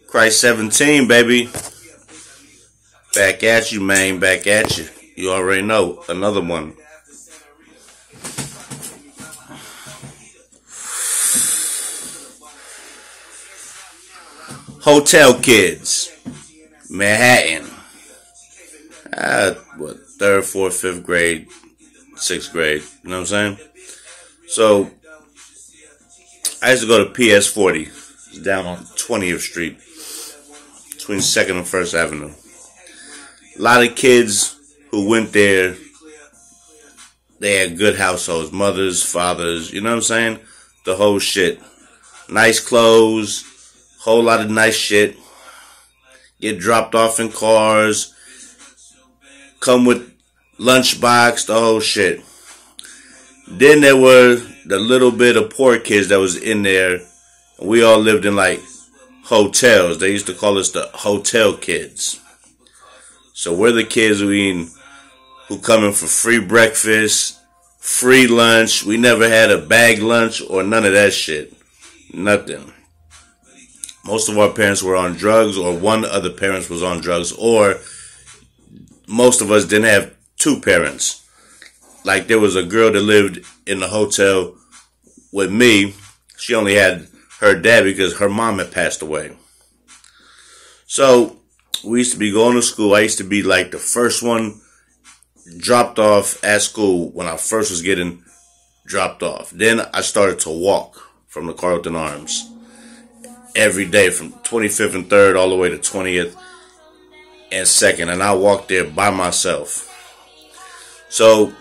Christ 17, baby. Back at you, man. Back at you. You already know. Another one. Hotel Kids. Manhattan. What, 3rd, 4th, 5th grade, 6th grade. You know what I'm saying? So, I used to go to PS40. It's down on 20th Street. Between 2nd and 1st Avenue. A lot of kids who went there, they had good households. Mothers, fathers, you know what I'm saying? The whole shit. Nice clothes. Whole lot of nice shit. Get dropped off in cars. Come with lunchbox, the whole shit. Then there were the little bit of poor kids that was in there. And we all lived in like hotels. They used to call us the hotel kids. So we're the kids who come in for free breakfast, free lunch. We never had a bag lunch or none of that shit. Nothing. Most of our parents were on drugs, or one of the parents was on drugs, or most of us didn't have two parents. Like there was a girl that lived in the hotel with me. She only had her dad because her mom had passed away. So we used to be going to school. I used to be like the first one dropped off at school when I first was getting dropped off. Then I started to walk from the Carlton Arms every day from 25th and 3rd all the way to 20th and 2nd. And I walked there by myself. So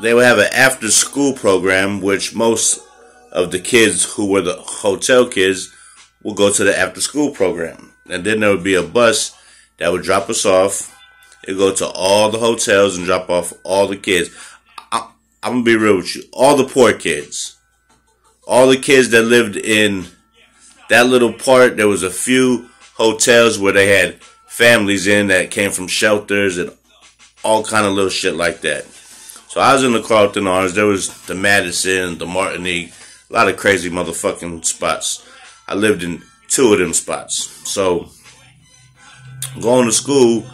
they would have an after school program, which most of the kids who were the hotel kids would go to the after school program. And then there would be a bus that would drop us off. It would go to all the hotels and drop off all the kids. I'm going to be real with you. All the poor kids. All the kids that lived in that little part. There was a few hotels where they had families in that came from shelters and all kind of little shit like that. So I was in the Carlton Arms. There was the Madison, the Martinique. A lot of crazy motherfucking spots. I lived in 2 of them spots. So, going to school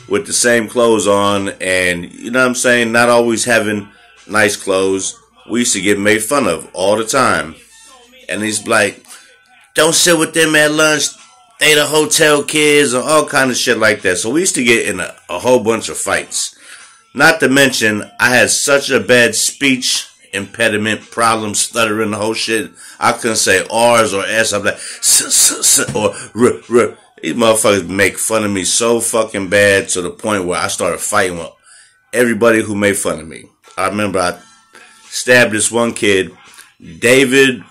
with the same clothes on and, you know what I'm saying, not always having nice clothes. We used to get made fun of all the time. And he's like, don't sit with them at lunch. They the hotel kids or all kind of shit like that. So we used to get in a whole bunch of fights. Not to mention, I had such a bad speech impediment, problem, stuttering, the whole shit. I couldn't say R's or S. I'm like, or r. These motherfuckers make fun of me so fucking bad to the point where I started fighting with everybody who made fun of me. I remember I stabbed this one kid, David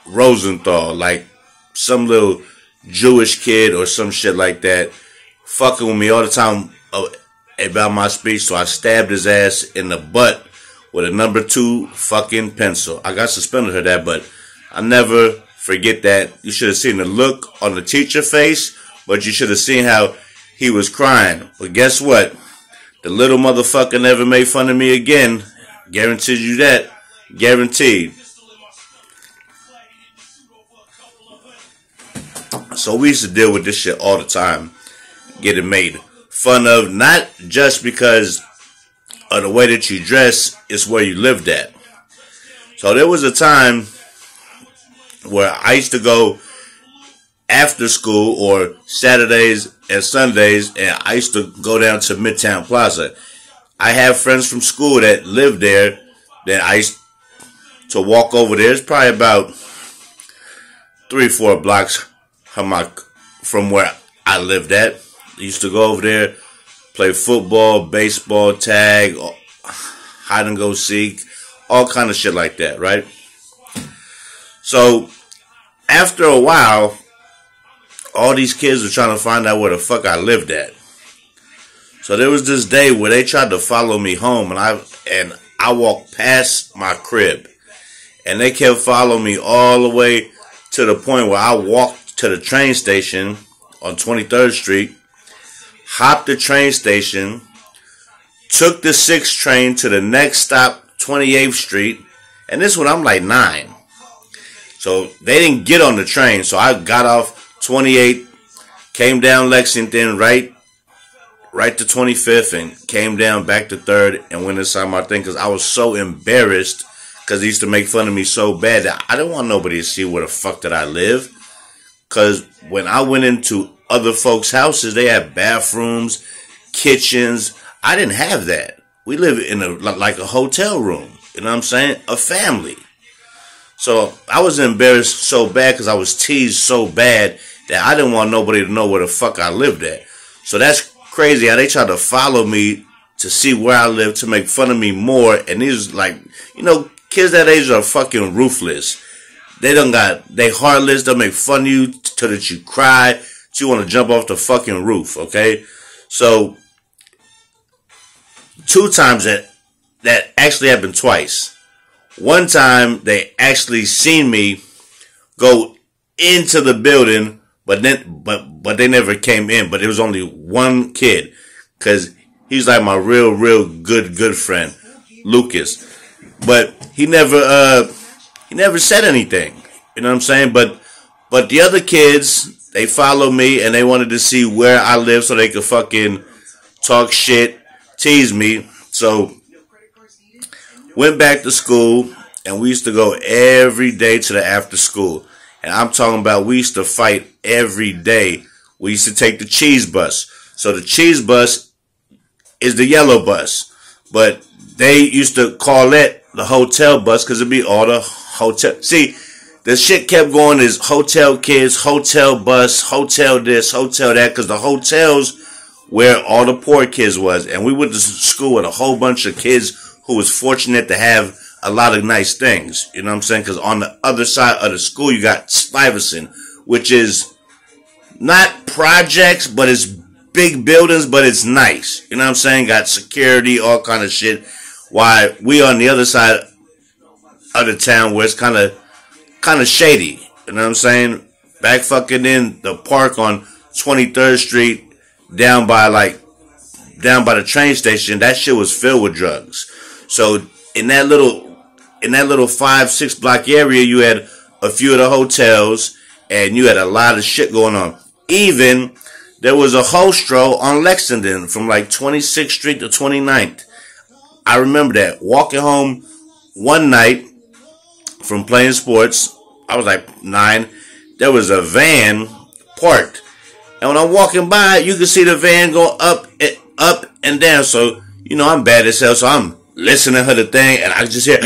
Rosenthal, like some little Jewish kid or some shit like that, fucking with me all the time about my speech. So I stabbed his ass in the butt with a number 2 fucking pencil. I got suspended for that, but I never forget that. You should have seen the look on the teacher's face, but you should have seen how he was crying. But guess what? The little motherfucker never made fun of me again. Guaranteed you that. Guaranteed. So we used to deal with this shit all the time. Getting made fun of, not just because of the way that you dress, it's where you lived at. So there was a time where I used to go after school or Saturdays and Sundays, and I used to go down to Midtown Plaza. I have friends from school that lived there that I used to walk over there. It's probably about 3-4 blocks from where I lived at. I used to go over there, play football, baseball, tag, hide and go seek, all kind of shit like that, right? So, after a while, all these kids were trying to find out where the fuck I lived at. So there was this day where they tried to follow me home, and I walked past my crib, and they kept following me all the way to the point where I walked to the train station on 23rd Street, hopped the train station, took the 6th train to the next stop, 28th Street, and this one I'm like 9. So they didn't get on the train. So I got off 28, came down Lexington, right to 25th, and came down back to 3rd and went inside my thing because I was so embarrassed because they used to make fun of me so bad that I didn't want nobody to see where the fuck that I live. Because when I went into other folks' houses, they had bathrooms, kitchens. I didn't have that. We live in like a hotel room. You know what I'm saying? A family. So I was embarrassed so bad because I was teased so bad that I didn't want nobody to know where the fuck I lived at. So that's crazy how they tried to follow me to see where I live to make fun of me more. And these, like, kids that age are fucking ruthless. They heartless. They'll make fun of you till that you cry, till you want to jump off the fucking roof, okay? So, 2 times that actually happened twice. One time, they actually seen me go into the building, but they never came in. But it was only one kid, because he's like my real good friend, Lucas. But he never said anything. You know what I'm saying? But the other kids, they followed me and they wanted to see where I live so they could fucking talk shit, tease me. So went back to school and we used to go every day to the after school. And I'm talking about we used to fight every day. We used to take the cheese bus. So the cheese bus is the yellow bus. But they used to call it the hotel bus because it'd be all the hotel. See, the shit kept going as hotel kids, hotel bus, hotel this, hotel that, because the hotels where all the poor kids was. And we went to school with a whole bunch of kids who was fortunate to have a lot of nice things. You know what I'm saying? Because on the other side of the school, you got Stuyvesant, which is not projects, but it's big buildings, but it's nice. You know what I'm saying? Got security, all kind of shit. While we on the other side of the town where it's kind of shady. You know what I'm saying? Back fucking in the park on 23rd Street, down by the train station, that shit was filled with drugs. So in that little 5-6 block area, you had a few of the hotels, and you had a lot of shit going on. Even there was a hostro on Lexington from like 26th Street to 29th. I remember that. Walking home one night from playing sports, I was like 9. There was a van parked. And when I'm walking by, you can see the van go up and down. So, I'm bad as hell. So I'm listening to the thing and I just hear,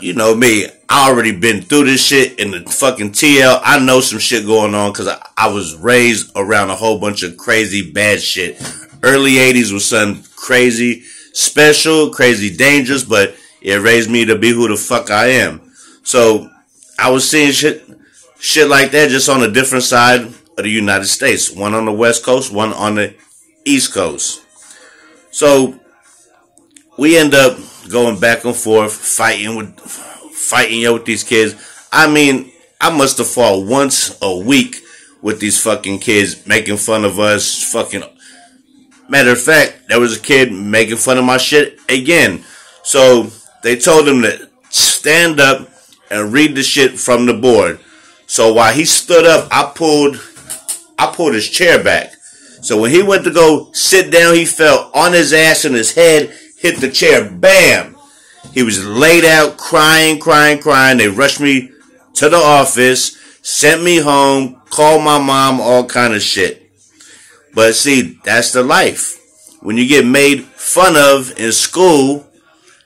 You know me. I already been through this shit in the fucking TL. I know some shit going on because I was raised around a whole bunch of crazy bad shit. Early 80s was something crazy, special, crazy dangerous, but it raised me to be who the fuck I am. So I was seeing shit like that just on a different side of the United States. One on the West Coast, one on the East Coast. So we end up going back and forth, fighting with these kids. I mean, I must have fought once a week with these fucking kids, making fun of us, fucking. Matter of fact, there was a kid making fun of my shit again. So they told him to stand up and read the shit from the board. So while he stood up, I pulled his chair back. So when he went to go sit down, he fell on his ass and his head hit the chair. Bam! He was laid out crying. They rushed me to the office, sent me home, called my mom, all kind of shit. But see, that's the life. When you get made fun of in school,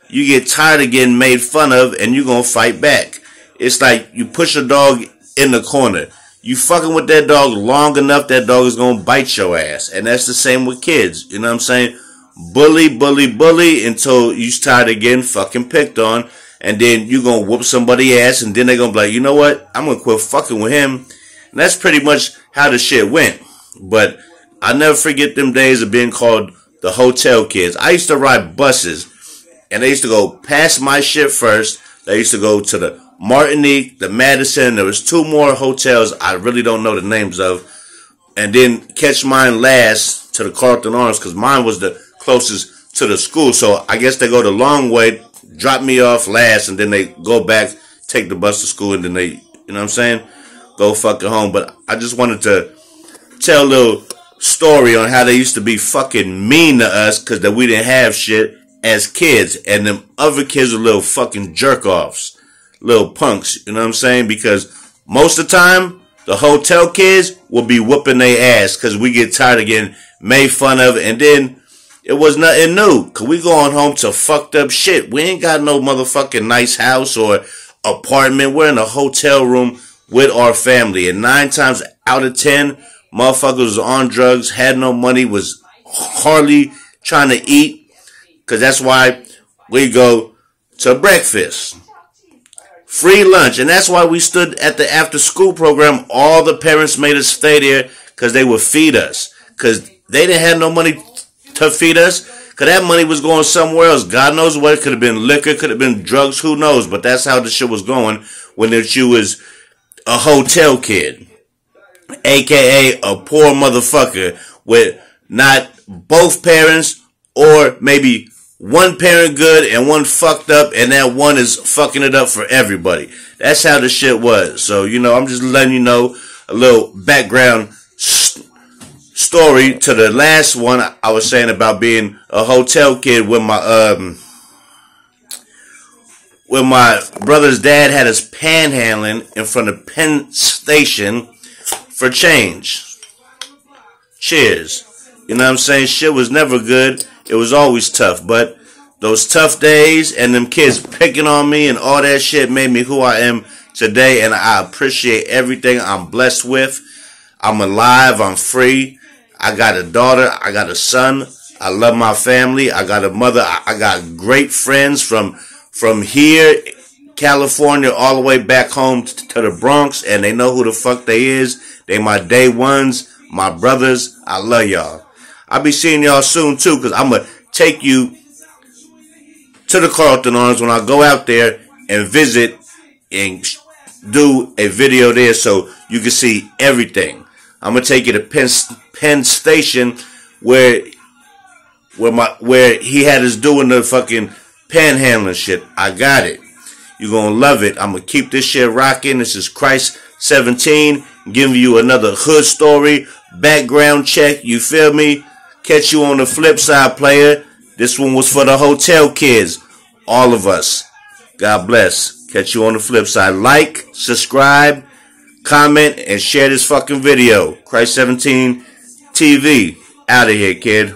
you get tired of getting made fun of and you're going to fight back. It's like you push a dog in the corner. You fucking with that dog long enough, that dog is going to bite your ass. And that's the same with kids. You know what I'm saying? Bully until you're tired of getting fucking picked on. And then you're going to whoop somebody's ass. And then they're going to be like, you know what? I'm going to quit fucking with him. And that's pretty much how the shit went. But I never forget them days of being called the hotel kids. I used to ride buses. And they used to go past my shit first. They used to go to the Martinique, the Madison. There was 2 more hotels I really don't know the names of. And then catch mine last to the Carlton Arms because mine was the closest to the school. So I guess they go the long way, drop me off last, and then they go back take the bus to school, and then they, you know what I'm saying, go fucking home. But I just wanted to tell a little story on how they used to be fucking mean to us because that we didn't have shit as kids, and them other kids were little fucking jerk-offs, little punks, you know what I'm saying? Because most of the time, the hotel kids will be whooping their ass because we get tired of getting made fun of, and then it was nothing new because we going home to fucked up shit. We ain't got no motherfucking nice house or apartment. We're in a hotel room with our family, and 9 times out of 10, motherfuckers was on drugs, had no money, was hardly trying to eat. Because that's why we go to breakfast, free lunch. And that's why we stood at the after school program. All the parents made us stay there because they would feed us. Because they didn't have no money to feed us. Because that money was going somewhere else. God knows what. It could have been liquor, could have been drugs, who knows. But that's how the shit was going when you was a hotel kid. AKA a poor motherfucker with not both parents, or maybe one parent good and one fucked up, and that one is fucking it up for everybody. That's how the shit was. So, you know, I'm just letting you know a little background story to the last one I was saying about being a hotel kid when my brother's dad had us panhandling in front of Penn Station for change. Cheers. You know what I'm saying? Shit was never good. It was always tough, but those tough days and them kids picking on me and all that shit made me who I am today, and I appreciate everything I'm blessed with. I'm alive. I'm free. I got a daughter. I got a son. I love my family. I got a mother. I got great friends from here, California, all the way back home to the Bronx, and they know who the fuck they is. They my day ones, my brothers. I love y'all. I'll be seeing y'all soon, too, because I'm going to take you to the Carlton Arms when I go out there and visit and do a video there so you can see everything. I'm going to take you to Penn Station where he had us doing the fucking panhandling shit. I got it. You're going to love it. I'm going to keep this shit rocking. This is Christ 17, giving you another hood story, background check, you feel me? Catch you on the flip side, player. This one was for the hotel kids. All of us. God bless. Catch you on the flip side. Like, subscribe, comment, and share this fucking video. Christ 17 TV. Out of here, kid.